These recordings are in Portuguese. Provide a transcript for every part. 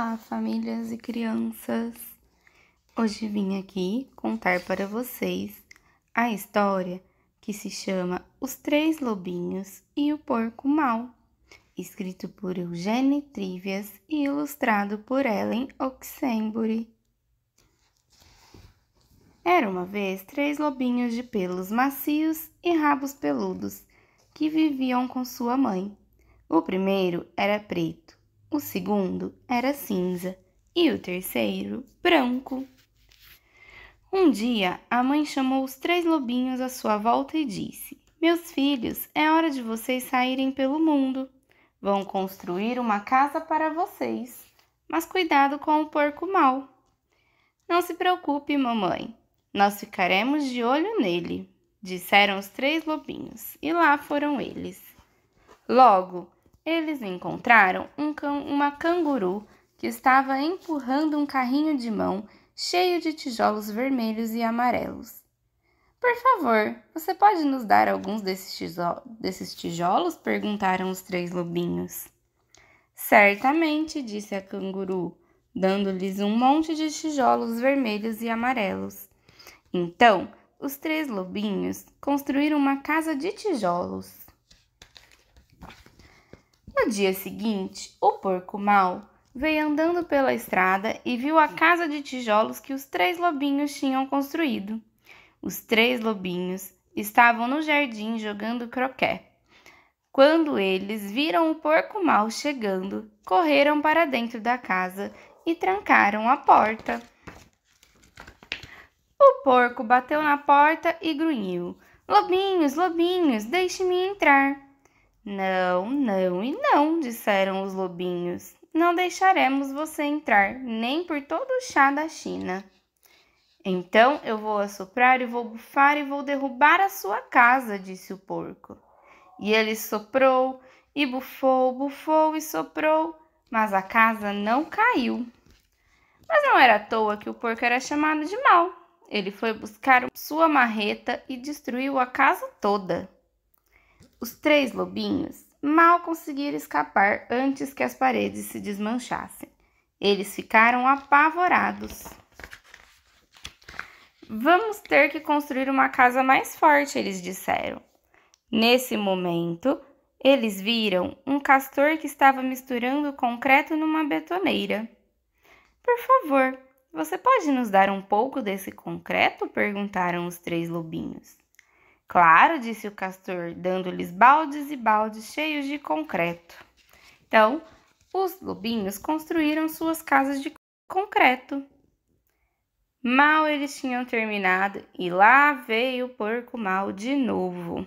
Olá, famílias e crianças! Hoje vim aqui contar para vocês a história que se chama Os Três Lobinhos e o Porco Mau, escrito por Eugênie Trivias e ilustrado por Ellen Oxenbury. Era uma vez 3 lobinhos de pelos macios e rabos peludos que viviam com sua mãe. O primeiro era preto, o segundo era cinza e o terceiro branco. Um dia, a mãe chamou os 3 lobinhos à sua volta e disse: "Meus filhos, é hora de vocês saírem pelo mundo. Vão construir uma casa para vocês, mas cuidado com o porco mau." "Não se preocupe, mamãe, nós ficaremos de olho nele", disseram os 3 lobinhos, e lá foram eles. Logo, eles encontraram uma canguru que estava empurrando um carrinho de mão cheio de tijolos vermelhos e amarelos. "Por favor, você pode nos dar alguns desses tijolos?" perguntaram os 3 lobinhos. "Certamente", disse a canguru, dando-lhes um monte de tijolos vermelhos e amarelos. Então, os 3 lobinhos construíram uma casa de tijolos. No dia seguinte, o porco mau veio andando pela estrada e viu a casa de tijolos que os 3 lobinhos tinham construído. Os 3 lobinhos estavam no jardim jogando croquet. Quando eles viram o porco mau chegando, correram para dentro da casa e trancaram a porta. O porco bateu na porta e grunhiu: "Lobinhos, lobinhos, deixe-me entrar." "Não, não e não", disseram os lobinhos. "Não deixaremos você entrar, nem por todo o chá da China." "Então eu vou assoprar e vou bufar e vou derrubar a sua casa", disse o porco. E ele soprou e bufou, bufou e soprou, mas a casa não caiu. Mas não era à toa que o porco era chamado de mau. Ele foi buscar sua marreta e destruiu a casa toda. Os 3 lobinhos mal conseguiram escapar antes que as paredes se desmanchassem. Eles ficaram apavorados. "Vamos ter que construir uma casa mais forte", eles disseram. Nesse momento, eles viram um castor que estava misturando concreto numa betoneira. "Por favor, você pode nos dar um pouco desse concreto?" perguntaram os 3 lobinhos. "Claro", disse o castor, dando-lhes baldes e baldes cheios de concreto. Então, os lobinhos construíram suas casas de concreto. Mal eles tinham terminado e lá veio o porco mau de novo.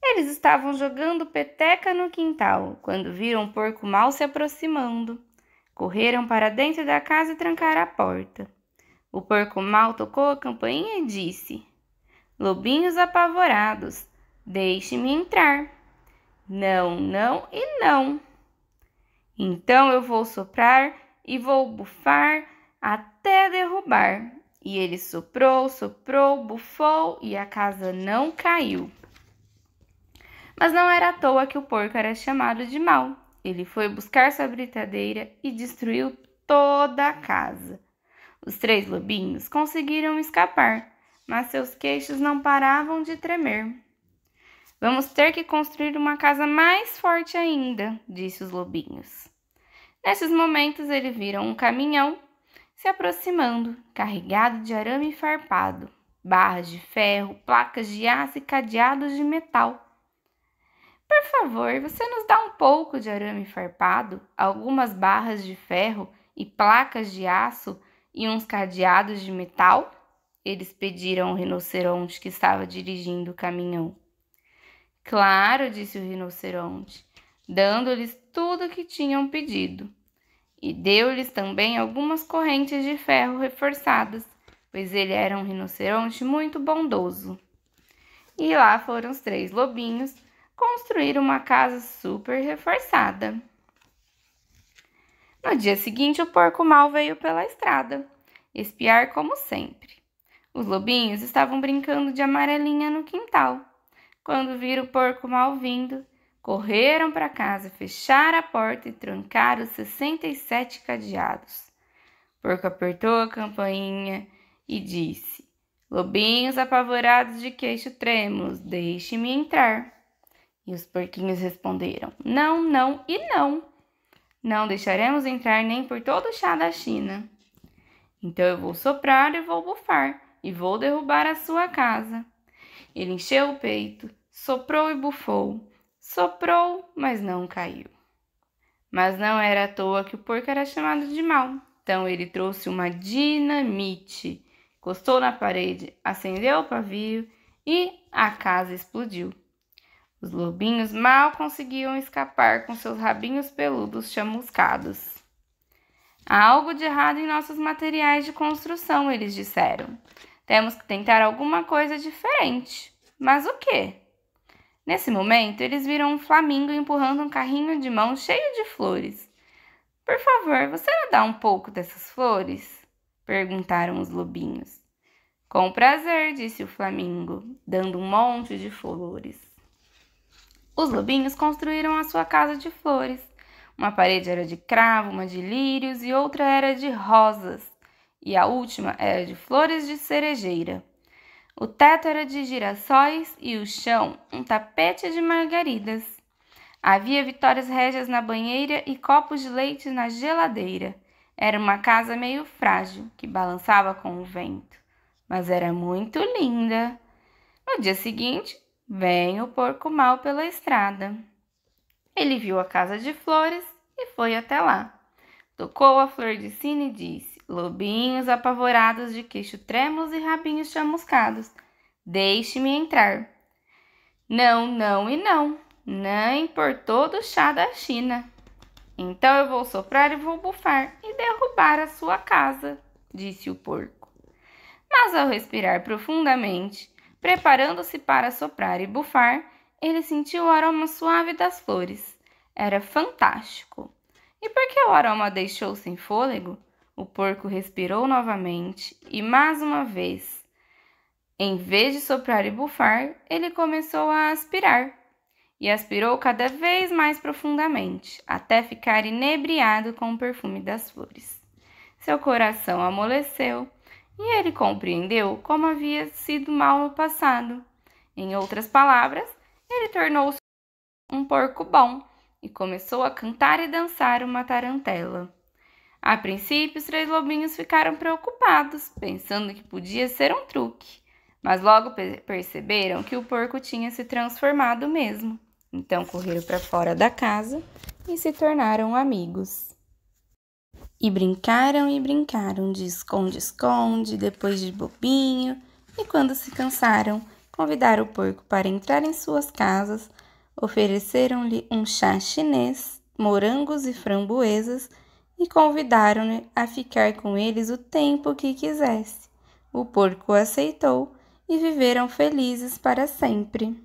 Eles estavam jogando peteca no quintal quando viram o porco mau se aproximando. Correram para dentro da casa e trancaram a porta. O porco mau tocou a campainha e disse: "Lobinhos apavorados, deixe-me entrar." "Não, não e não." "Então eu vou soprar e vou bufar até derrubar." E ele soprou, soprou, bufou e a casa não caiu. Mas não era à toa que o porco era chamado de mau. Ele foi buscar sua britadeira e destruiu toda a casa. Os 3 lobinhos conseguiram escapar, mas seus queixos não paravam de tremer. "Vamos ter que construir uma casa mais forte ainda", disse os lobinhos. Nesses momentos, eles viram um caminhão se aproximando, carregado de arame farpado, barras de ferro, placas de aço e cadeados de metal. "Por favor, você nos dá um pouco de arame farpado, algumas barras de ferro e placas de aço e uns cadeados de metal?" eles pediram ao rinoceronte que estava dirigindo o caminhão. "Claro", disse o rinoceronte, dando-lhes tudo o que tinham pedido. E deu-lhes também algumas correntes de ferro reforçadas, pois ele era um rinoceronte muito bondoso. E lá foram os 3 lobinhos construir uma casa super reforçada. No dia seguinte, o porco mau veio pela estrada, espiar como sempre. Os lobinhos estavam brincando de amarelinha no quintal. Quando viram o porco mau vindo, Correram para casa, fecharam a porta e trancaram os 67 cadeados. O porco apertou a campainha e disse: Lobinhos apavorados de queixo trêmulos, deixe-me entrar. E os porquinhos responderam: Não, não e não. Não deixaremos entrar nem por todo o chá da China. Então eu vou soprar e vou bufar, e vou derrubar a sua casa. Ele encheu o peito, soprou e bufou. Soprou, mas não caiu. Mas não era à toa que o porco era chamado de mau. Então ele trouxe uma dinamite, encostou na parede, acendeu o pavio e a casa explodiu. Os lobinhos mal conseguiam escapar com seus rabinhos peludos chamuscados. Há algo de errado em nossos materiais de construção, eles disseram. Temos que tentar alguma coisa diferente. Mas o quê? Nesse momento, eles viram um flamingo empurrando um carrinho de mão cheio de flores. Por favor, você me dá um pouco dessas flores? Perguntaram os lobinhos. Com prazer, disse o flamingo, dando um monte de flores. Os lobinhos construíram a sua casa de flores. Uma parede era de cravo, uma de lírios e outra era de rosas. E a última era de flores de cerejeira. O teto era de girassóis e o chão um tapete de margaridas. Havia vitórias régias na banheira e copos de leite na geladeira. Era uma casa meio frágil, que balançava com o vento, mas era muito linda. No dia seguinte, veio o porco mau pela estrada. Ele viu a casa de flores e foi até lá. Tocou a flor de sina e disse: Lobinhos apavorados de queixo trêmulos e rabinhos chamuscados, deixe-me entrar. Não, não e não, nem por todo o chá da China. Então eu vou soprar e vou bufar e derrubar a sua casa, disse o porco. Mas ao respirar profundamente, preparando-se para soprar e bufar, ele sentiu o aroma suave das flores. Era fantástico. E por que o aroma deixou sem fôlego? O porco respirou novamente e, mais uma vez, em vez de soprar e bufar, ele começou a aspirar. E aspirou cada vez mais profundamente, até ficar inebriado com o perfume das flores. Seu coração amoleceu e ele compreendeu como havia sido mal no passado. Em outras palavras, ele tornou-se um porco bom e começou a cantar e dançar uma tarantela. A princípio, os 3 lobinhos ficaram preocupados, pensando que podia ser um truque, mas logo perceberam que o porco tinha se transformado mesmo. Então correram para fora da casa e se tornaram amigos. E brincaram de esconde-esconde, depois de bobinho, e quando se cansaram, convidaram o porco para entrar em suas casas, ofereceram-lhe um chá chinês, morangos e framboesas e convidaram-no a ficar com eles o tempo que quisesse. O porco aceitou e viveram felizes para sempre.